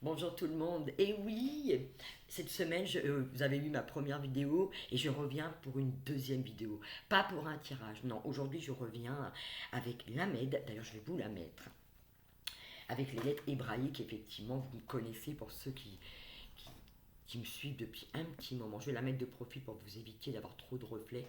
Bonjour tout le monde. Et oui, cette semaine, vous avez vu ma première vidéo et je reviens pour une deuxième vidéo. Pas pour un tirage, non. Aujourd'hui, je reviens avec l'Ahmed. D'ailleurs, je vais vous la mettre. Avec les lettres hébraïques, effectivement, vous me connaissez pour ceux qui, qui me suivent depuis un petit moment. Je vais la mettre de profil pour que vous évitiez d'avoir trop de reflets.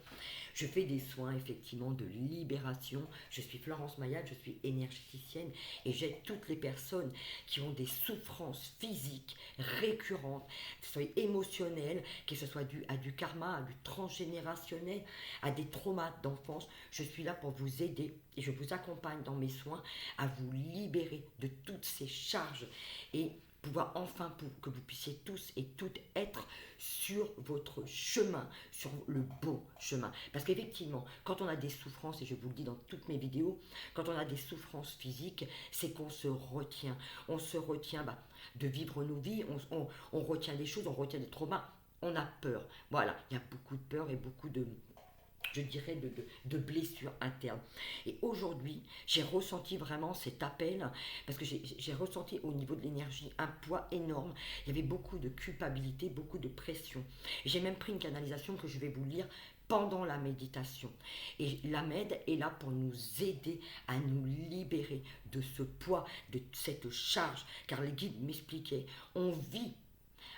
Je fais des soins effectivement de libération. Je suis Florence Mayal, je suis énergéticienne et j'aide toutes les personnes qui ont des souffrances physiques récurrentes, que ce soit émotionnelles, que ce soit dû à du karma, à du transgénérationnel, à des traumas d'enfance. Je suis là pour vous aider et je vous accompagne dans mes soins à vous libérer de toutes ces charges et pouvoir enfin pour que vous puissiez tous et toutes être sur votre chemin, sur le bon chemin. Parce qu'effectivement, quand on a des souffrances, et je vous le dis dans toutes mes vidéos, quand on a des souffrances physiques, c'est qu'on se retient. On se retient de vivre nos vies, on retient des choses, on retient des traumas. On a peur. Voilà, il y a beaucoup de peur et beaucoup de, je dirais, de blessures internes. Et aujourd'hui, j'ai ressenti vraiment cet appel, parce que j'ai ressenti au niveau de l'énergie un poids énorme. Il y avait beaucoup de culpabilité, beaucoup de pression. J'ai même pris une canalisation que je vais vous lire pendant la méditation. Et l'Ahmed est là pour nous aider à nous libérer de ce poids, de cette charge. Car les guides m'expliquaient, on vit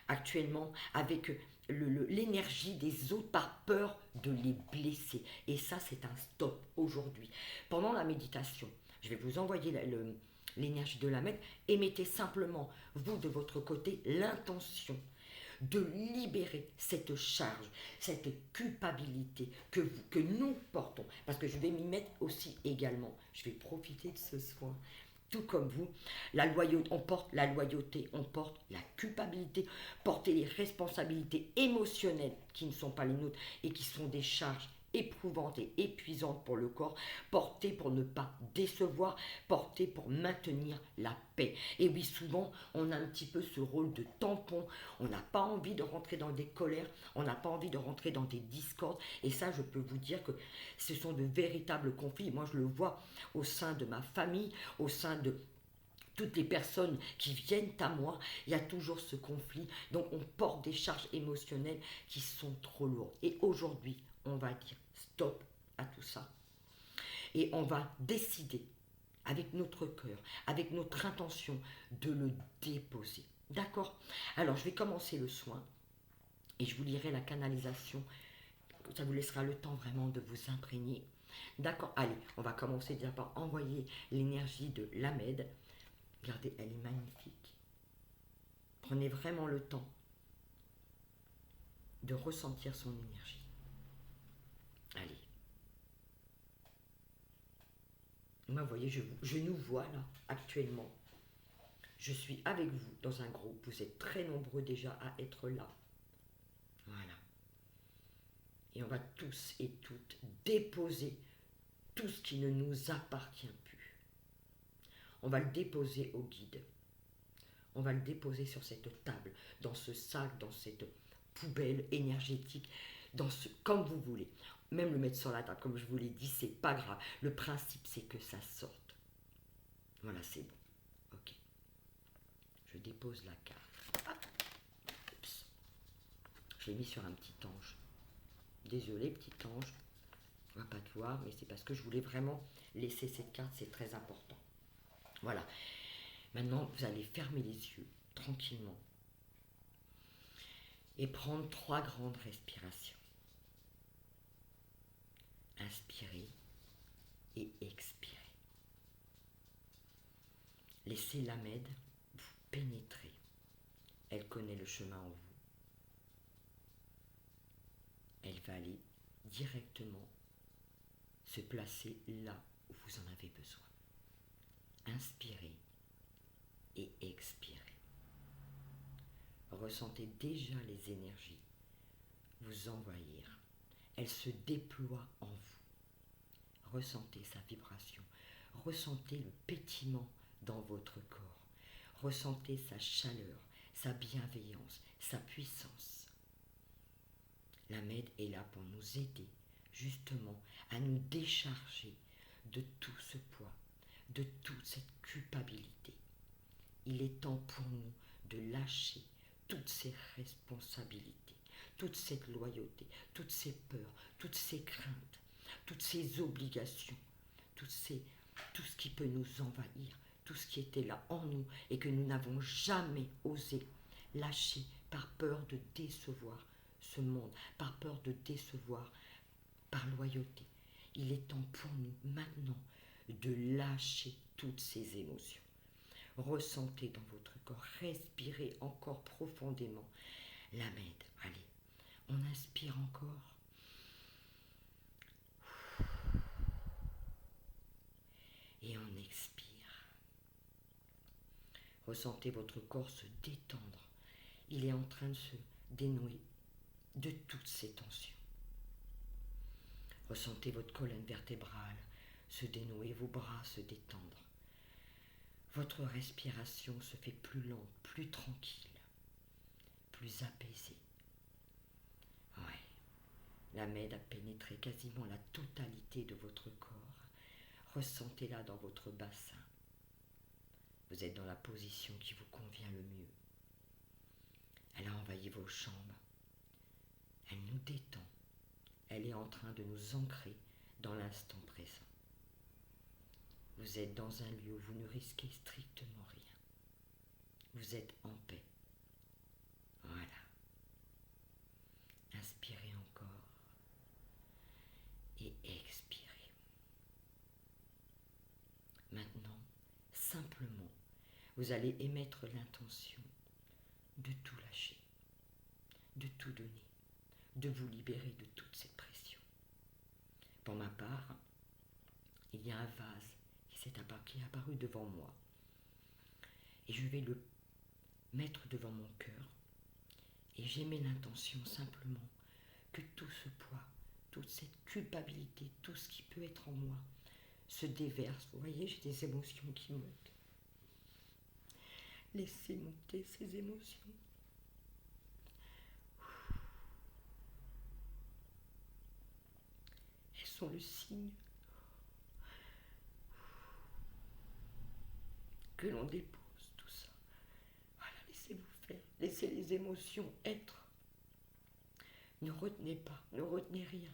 actuellement avec l'énergie des autres par peur de les blesser. Et ça, c'est un stop aujourd'hui. Pendant la méditation, je vais vous envoyer l'énergie de la mettre et mettez simplement, vous de votre côté, l'intention de libérer cette charge, cette culpabilité que nous portons. Parce que je vais m'y mettre aussi également. Je vais profiter de ce soin tout comme vous, la loyauté, on porte la loyauté, on porte la culpabilité, porter les responsabilités émotionnelles qui ne sont pas les nôtres et qui sont des charges éprouvantes et épuisantes pour le corps, porter pour ne pas décevoir, porter pour maintenir la paix. Et oui, souvent, on a un petit peu ce rôle de tampon, on n'a pas envie de rentrer dans des colères, on n'a pas envie de rentrer dans des discordes, et ça, je peux vous dire que ce sont de véritables conflits. Moi, je le vois au sein de ma famille, au sein de toutes les personnes qui viennent à moi, il y a toujours ce conflit. Donc on porte des charges émotionnelles qui sont trop lourdes. Et aujourd'hui, on va dire stop à tout ça. Et on va décider avec notre cœur, avec notre intention de le déposer. D'accord? Alors je vais commencer le soin et je vous lirai la canalisation. Ça vous laissera le temps vraiment de vous imprégner. D'accord? Allez, on va commencer déjà par envoyer l'énergie de l'Ahmed. Regardez, elle est magnifique. Prenez vraiment le temps de ressentir son énergie. Allez. Moi, vous voyez, je nous vois là, actuellement. Je suis avec vous dans un groupe. Vous êtes très nombreux déjà à être là. Voilà. Et on va tous et toutes déposer tout ce qui ne nous appartient plus. On va le déposer au guide. On va le déposer sur cette table, dans ce sac, dans cette poubelle énergétique, comme vous voulez. Même le mettre sur la table, comme je vous l'ai dit, c'est pas grave. Le principe, c'est que ça sorte. Voilà, c'est bon. Ok. Je dépose la carte. Ah, oups. Je l'ai mis sur un petit ange. Désolé, petit ange. On va pas te voir, mais c'est parce que je voulais vraiment laisser cette carte, c'est très important. Voilà. Maintenant, vous allez fermer les yeux tranquillement et prendre 3 grandes respirations. Inspirez et expirez. Laissez l'Ahmed vous pénétrer. Elle connaît le chemin en vous. Elle va aller directement se placer là où vous en avez besoin. Inspirez et expirez. Ressentez déjà les énergies vous envahir. Elles se déploient en vous. Ressentez sa vibration. Ressentez le pétillement dans votre corps. Ressentez sa chaleur, sa bienveillance, sa puissance. L'Ahmed est là pour nous aider justement à nous décharger de tout ce poids, de toute cette culpabilité. Il est temps pour nous de lâcher toutes ces responsabilités, toute cette loyauté, toutes ces peurs, toutes ces craintes, toutes ces obligations, tout ce qui peut nous envahir, tout ce qui était là en nous et que nous n'avons jamais osé lâcher par peur de décevoir ce monde, par peur de décevoir, par loyauté. Il est temps pour nous maintenant de lâcher toutes ces émotions. Ressentez dans votre corps, respirez encore profondément la Med. Allez, on inspire encore. Et on expire. Ressentez votre corps se détendre. Il est en train de se dénouer de toutes ces tensions. Ressentez votre colonne vertébrale se dénouer, vos bras se détendre. Votre respiration se fait plus lente, plus tranquille, plus apaisée. Ouais, la Med a pénétré quasiment la totalité de votre corps. Ressentez-la dans votre bassin. Vous êtes dans la position qui vous convient le mieux. Elle a envahi vos jambes. Elle nous détend. Elle est en train de nous ancrer dans l'instant présent. Vous êtes dans un lieu où vous ne risquez strictement rien. Vous êtes en paix. Voilà. Inspirez encore et expirez. Maintenant, simplement, vous allez émettre l'intention de tout lâcher, de tout donner, de vous libérer de toute cette pression. Pour ma part, il y a un vase qui est apparu devant moi. Et je vais le mettre devant mon cœur. Et j'émets l'intention simplement que tout ce poids, toute cette culpabilité, tout ce qui peut être en moi, se déverse. Vous voyez, j'ai des émotions qui montent. Laissez monter ces émotions. Elles sont le signe que l'on dépose tout ça. Voilà, laissez-vous faire. Laissez les émotions être. Ne retenez pas, ne retenez rien.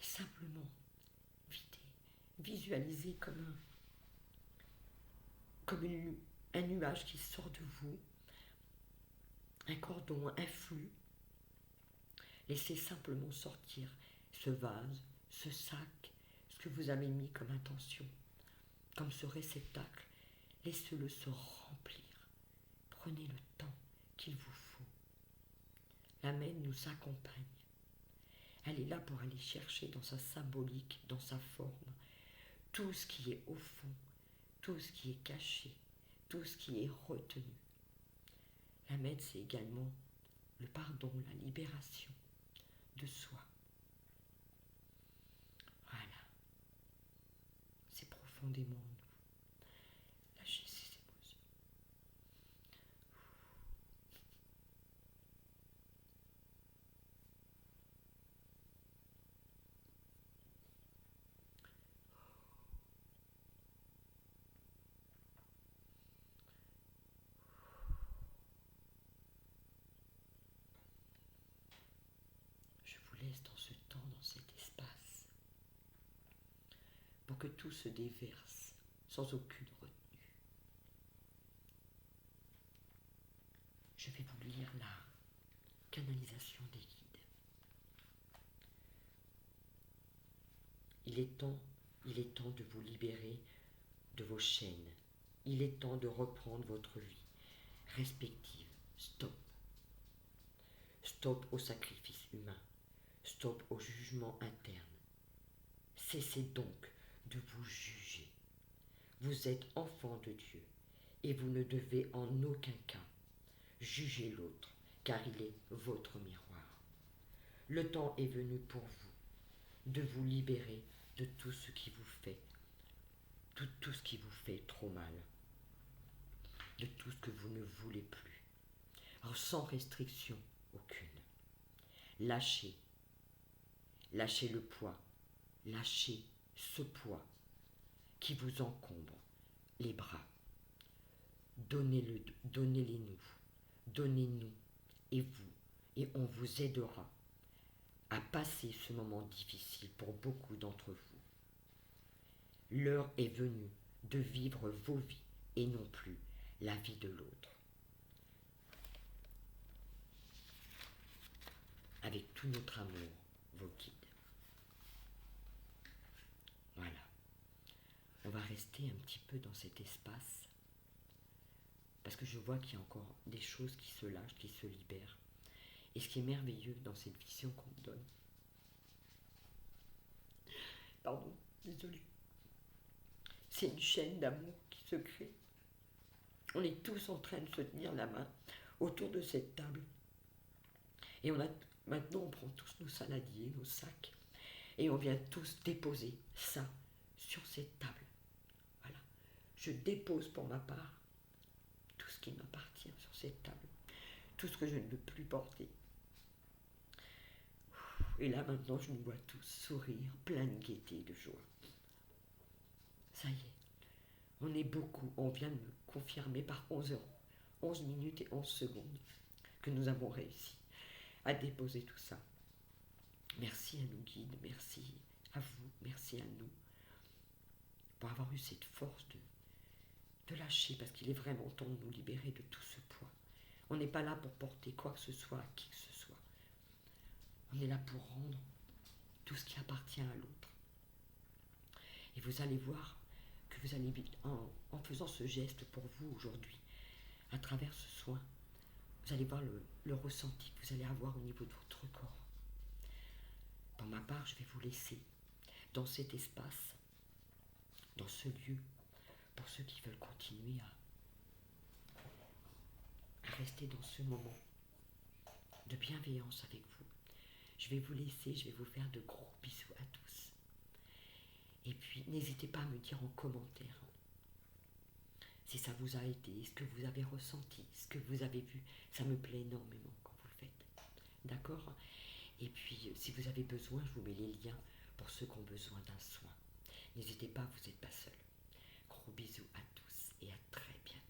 Et simplement, videz, visualisez comme un nuage qui sort de vous, un cordon, un flux. Laissez simplement sortir ce vase, ce sac, ce que vous avez mis comme intention, comme ce réceptacle. Laissez-le se remplir. Prenez le temps qu'il vous faut. La main nous accompagne. Elle est là pour aller chercher dans sa symbolique, dans sa forme, tout ce qui est au fond, tout ce qui est caché, tout ce qui est retenu. La main, c'est également le pardon, la libération de soi. Voilà. C'est profondément en nous. Lâchez ces émotions. Je vous laisse dans ce temps, dans cet espace, pour que tout se déverse sans aucune retenue. Je vais vous lire la canalisation des guides. Il est temps de vous libérer de vos chaînes. Il est temps de reprendre votre vie respective. Stop. Stop au sacrifice humain. Stop au jugement interne. Cessez donc de vous juger. Vous êtes enfant de Dieu et vous ne devez en aucun cas juger l'autre, car il est votre miroir. Le temps est venu pour vous de vous libérer de tout ce qui vous fait, tout ce qui vous fait trop mal, de tout ce que vous ne voulez plus. Alors sans restriction aucune. Lâchez le poids, lâchez ce poids qui vous encombre les bras. Donnez-les nous. Donnez-nous, et on vous aidera à passer ce moment difficile pour beaucoup d'entre vous. L'heure est venue de vivre vos vies et non plus la vie de l'autre. Avec tout notre amour, vos guides. Voilà. On va rester un petit peu dans cet espace parce que je vois qu'il y a encore des choses qui se lâchent, qui se libèrent. Et ce qui est merveilleux dans cette vision qu'on me donne, pardon, désolée, c'est une chaîne d'amour qui se crée. On est tous en train de se tenir la main autour de cette table. Et maintenant on prend tous nos saladiers, nos sacs, et on vient tous déposer ça sur cette table. Voilà. Je dépose pour ma part tout ce qui m'appartient sur cette table. Tout ce que je ne veux plus porter. Et là maintenant je nous vois tous sourire, plein de gaieté, de joie. Ça y est, on est beaucoup, on vient de me confirmer par 11 heures, 11 minutes et 11 secondes que nous avons réussi à déposer tout ça. Merci à nos guides, merci à vous, merci à nous pour avoir eu cette force de lâcher, parce qu'il est vraiment temps de nous libérer de tout ce poids. On n'est pas là pour porter quoi que ce soit à qui que ce soit. On est là pour rendre tout ce qui appartient à l'autre. Et vous allez voir que vous allez, en faisant ce geste pour vous aujourd'hui, à travers ce soin, vous allez voir le ressenti que vous allez avoir au niveau de votre corps. Pour ma part, je vais vous laisser dans cet espace, dans ce lieu, pour ceux qui veulent continuer à rester dans ce moment de bienveillance avec vous. Je vais vous laisser, je vais vous faire de gros bisous à tous. Et puis, n'hésitez pas à me dire en commentaire si ça vous a aidé, ce que vous avez ressenti, ce que vous avez vu. Ça me plaît énormément quand vous le faites. D'accord ? Et puis, si vous avez besoin, je vous mets les liens pour ceux qui ont besoin d'un soin. N'hésitez pas, vous n'êtes pas seul. Gros bisous à tous et à très bientôt.